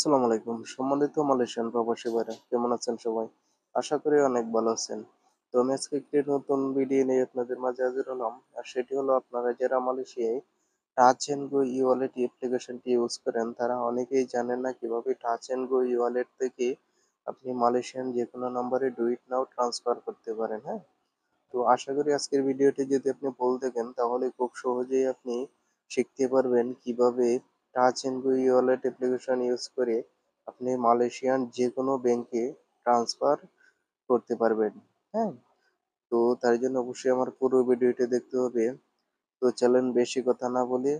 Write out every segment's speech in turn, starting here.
আসসালামু আলাইকুম। সম্মানিত মালয়েশিয়ান প্রবাসী ভাইরা, কেমন আছেন সবাই? আশা করি অনেক ভালো আছেন। তো আমি আজকে একটি নতুন ভিডিও নিয়ে আপনাদের মাঝে হাজির হলাম। আর সেটি হলো আপনারা যারা মালয়েশিয়ায় টাচ অ্যান্ড গো ই-ওয়ালেট অ্যাপ্লিকেশনটি ইউজ করেন, তারা অনেকেই জানেন না কিভাবে টাচ অ্যান্ড গো ই-ওয়ালেট থেকে আপনি মালয়েশিয়ান যেকোনো নম্বরে ডু ইট নাও ট্রান্সফার করতে পারেন, হ্যাঁ? তো আশা করি আজকের ভিডিওটি যদি আপনি ফুল দেখেন তাহলে খুব সহজেই আপনি শিখতে পারবেন কিভাবে touch and go wallet application use করে আপনি মালয়েশিয়ান যে কোনো ব্যাংকে ট্রান্সফার করতে পারবেন। হ্যাঁ, তো তার জন্য অবশ্যই আমার পুরো ভিডিওটি দেখতে হবে। তো চলেন বেশি কথা না বলে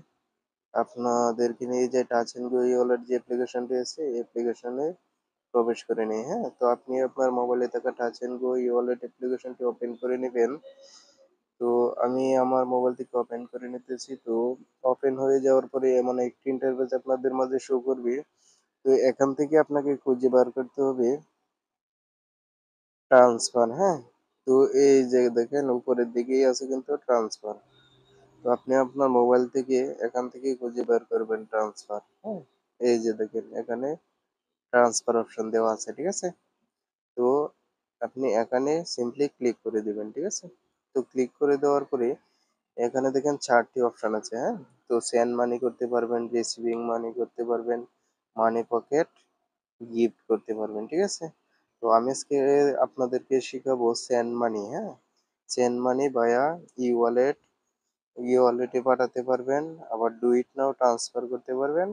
আপনাদেরকে নিয়ে যে টাচ এন্ড গো ওয়ালেট যে অ্যাপ্লিকেশনটি আছে এই অ্যাপ্লিকেশনে প্রবেশ করে নিই। হ্যাঁ, তো আপনি আপনার মোবাইলে থাকা টাচ এন্ড গো ওয়ালেট অ্যাপ্লিকেশনটি ওপেন করে নেবেন। তো আমি আমার মোবাইল থেকে ওপেন করে নিতেছি। তো ওপেন হয়ে যাওয়ার পরে এমন একটি ইন্টারফেস আপনাদের মাঝে শো করবে। তো এখান থেকে আপনাকে খুঁজে বার করতে হবে ট্রান্সফার, হ্যাঁ? তো এই যে দেখেন উপরের দিকেই আছে কিন্তু ট্রান্সফার। তো আপনি আপনার মোবাইল থেকে এখান থেকেই খুঁজে বের করবেন ট্রান্সফার, হ্যাঁ? এই যে দেখেন এখানে ট্রান্সফার অপশন দেওয়া আছে, ঠিক আছে? তো আপনি এখানে সিম্পলি ক্লিক করে দিবেন, ঠিক আছে? তো ক্লিক করে দেওয়ার পরে এখানে দেখেন ৪ টি অপশন আছে, হ্যাঁ? তো সেন্ড মানি করতে পারবেন, রিসিভিং মানি করতে পারবেন, মানি পকেট, গিফট করতে পারবেন, ঠিক আছে? তো আমি আজকে আপনাদেরকে শিখাবো সেন্ড মানি, হ্যাঁ? সেন্ড মানি ভায়া ই-ওয়ালেট, ই-ওয়ালেটে পাঠাতে পারবেন, আবার ডু ইট নাও ট্রান্সফার করতে পারবেন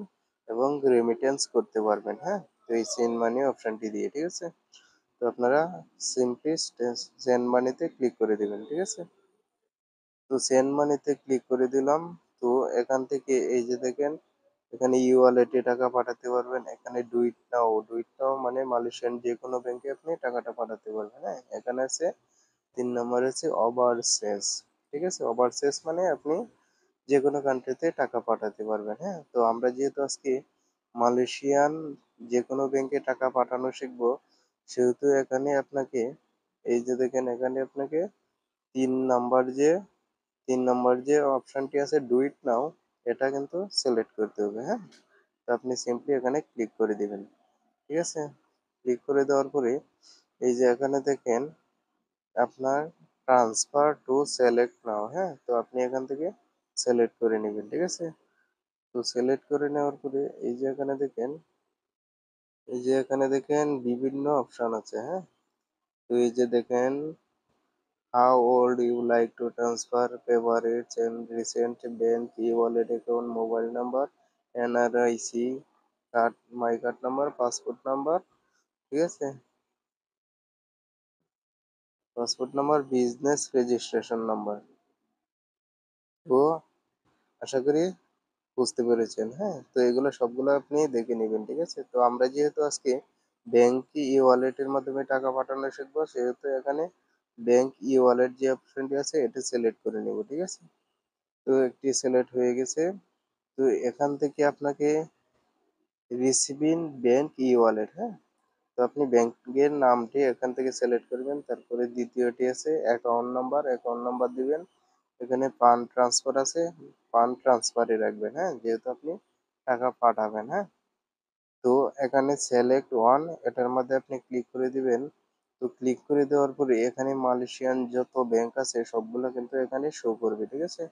এবং রেমিটেন্স করতে পারবেন, হ্যাঁ? তো এই সেন্ড মানি অপশনটি দিয়ে, ঠিক আছে? তো আপনারা সিম্পলি সেন্ড মানিতে ক্লিক করে দিবেন, ঠিক আছে? তো সেন্ড মানিতে ক্লিক করে দিলাম। তো এখান থেকে এই যে দেখেন এখানে ই ওয়ালেটে টাকা পাঠাতে পারবেন, এখানে do it now, do it নাও মানে মালয়েশিয়ান যে কোনো ব্যাংকে আপনি টাকাটা পাঠাতে পারবেন, হ্যাঁ? এখানে আছে ৩ নম্বরে আছে ওভারসেস, ঠিক আছে? ওভারসেস মানে আপনি যে কোনো কান্ট্রিতে টাকা পাঠাতে পারবেন, হ্যাঁ? তো আমরা যেহেতু আজকে মালয়েশিয়ান যে কোনো ব্যাংকে টাকা পাঠানো শিখবো, সেহেতু এখানে আপনাকে এই যে দেখেন এখানে আপনাকে ৩ নাম্বার যে ৩ নম্বর যে অপশনটি আছে ডু ইট নাও, এটা কিন্তু সিলেক্ট করতে হবে, হ্যাঁ? তো আপনি সিম্পলি এখানে ক্লিক করে দিবেন, ঠিক আছে? ক্লিক করে দেওয়ার পরে এই যে এখানে দেখেন আপনার ট্রান্সফার টু সিলেক্ট নাও, হ্যাঁ? তো আপনি এখান থেকে সিলেক্ট করে নিবেন, ঠিক আছে? তো সিলেক্ট করে নেওয়ার পরে এই যে এখানে দেখেন বিভিন্ন অপশন আছে, হ্যাঁ? তো এই যে দেখেন how old you like to transfer, favorites and recent bank e-wallet account, mobile number, NRIC card, my card number, passport number, ঠিক আছে? Passport number, business registration number. তো আশা করি বুঝতে পেরেছেন, হ্যাঁ? তো এগুলো সবগুলো আপনি দেখে নেবেন, ঠিক আছে? তো আমরা যেহেতু আজকে ব্যাংক ই ওয়ালেটের মাধ্যমে টাকা পাঠানো শিখবো, সেহেতু এখানে ব্যাংক ই ওয়ালেট যে অপশনটি আছে এটা সিলেক্ট করে নেব, ঠিক আছে? তো একটি সিলেক্ট হয়ে গেছে। তো এখান থেকে আপনাকে রিসিভিং ব্যাংক ই ওয়ালেট, হ্যাঁ? তো আপনি ব্যাংকের নামটি এখান থেকে সিলেক্ট করবেন। তারপরে দ্বিতীয়টি আছে অ্যাকাউন্ট নাম্বার দিবেন। এখানে ফান্ড ট্রান্সফার আছে, ফান্ড ট্রান্সফারে রাখবেন, হ্যাঁ? যেহেতু আপনি টাকা পাঠাবেন, হ্যাঁ? তো এখানে সিলেক্ট ওয়ান, এটার মধ্যে আপনি ক্লিক করে দিবেন। তো ক্লিক করে দেওয়ার পরে এখানে মালয়েশিয়ান যত ব্যাংক আছে সবগুলো কিন্তু এখানে শো করবে, ঠিক আছে?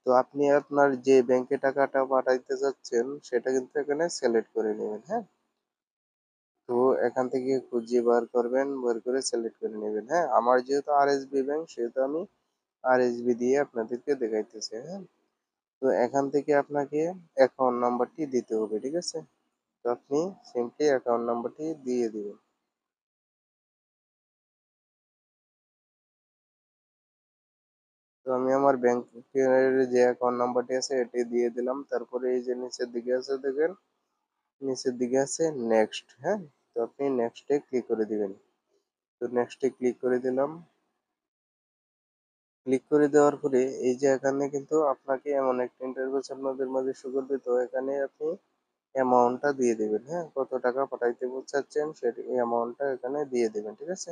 তো আপনি আপনার যে ব্যাংকে টাকাটা পাঠাইতে চাচ্ছেন সেটা কিন্তু এখানে সিলেক্ট করে নেবেন, হ্যাঁ? তো এখান থেকে খুঁজে বার করবেন, বের করে সিলেক্ট করে নেবেন, হ্যাঁ? আমার যেহেতু আরএসবি ব্যাংক সেহেতু আমি আরএসবি দিয়ে আপনাদেরকে দেখাইতেছি, হ্যাঁ? তো এখান থেকে আপনাকে অ্যাকাউন্ট নাম্বারটি দিতে হবে, ঠিক আছে? তো আপনি সিম্পলি অ্যাকাউন্ট নাম্বারটি দিয়ে দিবেন। তো আমি আমার ব্যাংকের যে অ্যাকাউন্ট নাম্বারটি আছে এটি দিয়ে দিলাম। তারপরে এই যে নিচের দিকে আছে দেখেন, নিচের দিকে আছে নেক্সট, হ্যাঁ? তো আপনি নেক্সট এ ক্লিক করে দিবেন। তো নেক্সট এ ক্লিক করে দিলাম। ক্লিক করে দেওয়ার পরে এই যে এখানে কিন্তু আপনাকে এমন একটা ইন্টারফেস আপনাদের মাঝে শো করবে। তো এখানে আপনি অ্যামাউন্টটা দিয়ে দিবেন, হ্যাঁ? কত টাকা পাঠাইতে চাচ্ছেন সেটি অ্যামাউন্টটা এখানে দিয়ে দিবেন, ঠিক আছে?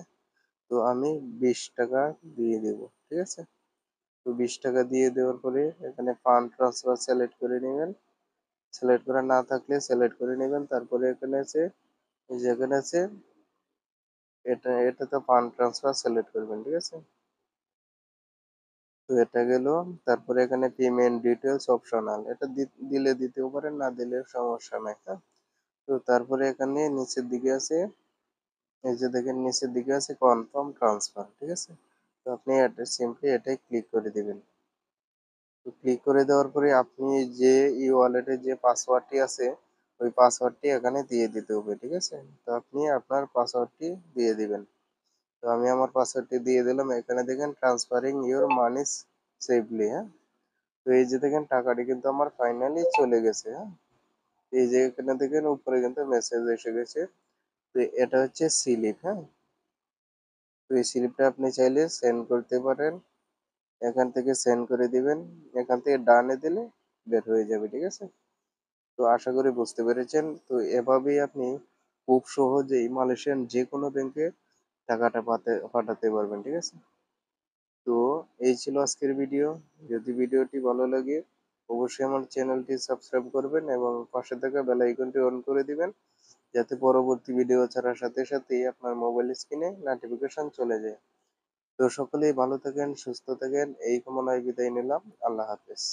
তো আমি ২০ টাকা দিয়ে দেব, ঠিক আছে? তো ২০ টাকা দিয়ে দেওয়ার পরে এখানে ফান্ড ট্রান্সফার সিলেক্ট করে নিবেন। সিলেক্ট করা না থাকলে সিলেক্ট করে নেবেন। তারপরে এখানে আছে, এই যে এখানে আছে, এটাতে ফান্ড ট্রান্সফার সিলেক্ট করবেন, ঠিক আছে? তো এটা গেল। তারপরে এখানে পেমেন্ট ডিটেলস অপশনাল, এটা দিলে দিতেও পারেন, না দিলে সমস্যা নাই, হ্যাঁ। তো তারপরে এখানে নিচের দিকে আছে, এই যে দেখেন নিচের দিকে আছে কনফার্ম ট্রান্সফার, ঠিক আছে? তো আপনি এটা সিম্পলি এটাই ক্লিক করে দিবেন। তো ক্লিক করে দেওয়ার পরে আপনি যে ই ওয়ালেটে যে পাসওয়ার্ডটি আছে, ওই পাসওয়ার্ডটি এখানে দিয়ে দিতে হবে, ঠিক আছে? তো আপনি আপনার পাসওয়ার্ডটি দিয়ে দিবেন। তো আমি আমার পাসওয়ার্ডটি দিয়ে দিলাম। এখানে দেখেন ট্রান্সফারিং ইউর মানি সেফলি, হ্যাঁ। তো এই যে দেখেন টাকাটি কিন্তু আমার ফাইনালি চলে গেছে, হ্যাঁ। এই যে এখানে দেখেন উপরে কিন্তু মেসেজ এসে গেছে। তো এটা হচ্ছে স্লিপ, হ্যাঁ। তো এই স্লিপটা আপনি চাইলে সেন্ড করতে পারেন, এখান থেকে সেন্ড করে দিবেন, এখান থেকে ডানে দিলে বের হয়ে যাবে, ঠিক আছে? তো আশা করি বুঝতে পেরেছেন। তো এভাবেই আপনি খুব সহজেই মালয়েশিয়ান যে কোনো ব্যাংকে টাকাটা পাঠাতে পারবেন, ঠিক আছে? তো এই ছিল আজকের ভিডিও। যদি ভিডিওটি ভালো লাগে অবশ্যই আমার চ্যানেলটি সাবস্ক্রাইব করবেন এবং পাশে থাকা বেল আইকনটি অন করে দিবেন, যাতে পরবর্তী ভিডিও ছাড়ার সাথে সাথেই আপনার মোবাইল স্ক্রিনে নোটিফিকেশন চলে যায়। তো সকলেই ভালো থাকেন, সুস্থ থাকেন, এই কামনায় বিদায় নিলাম। আল্লাহ হাফেজ।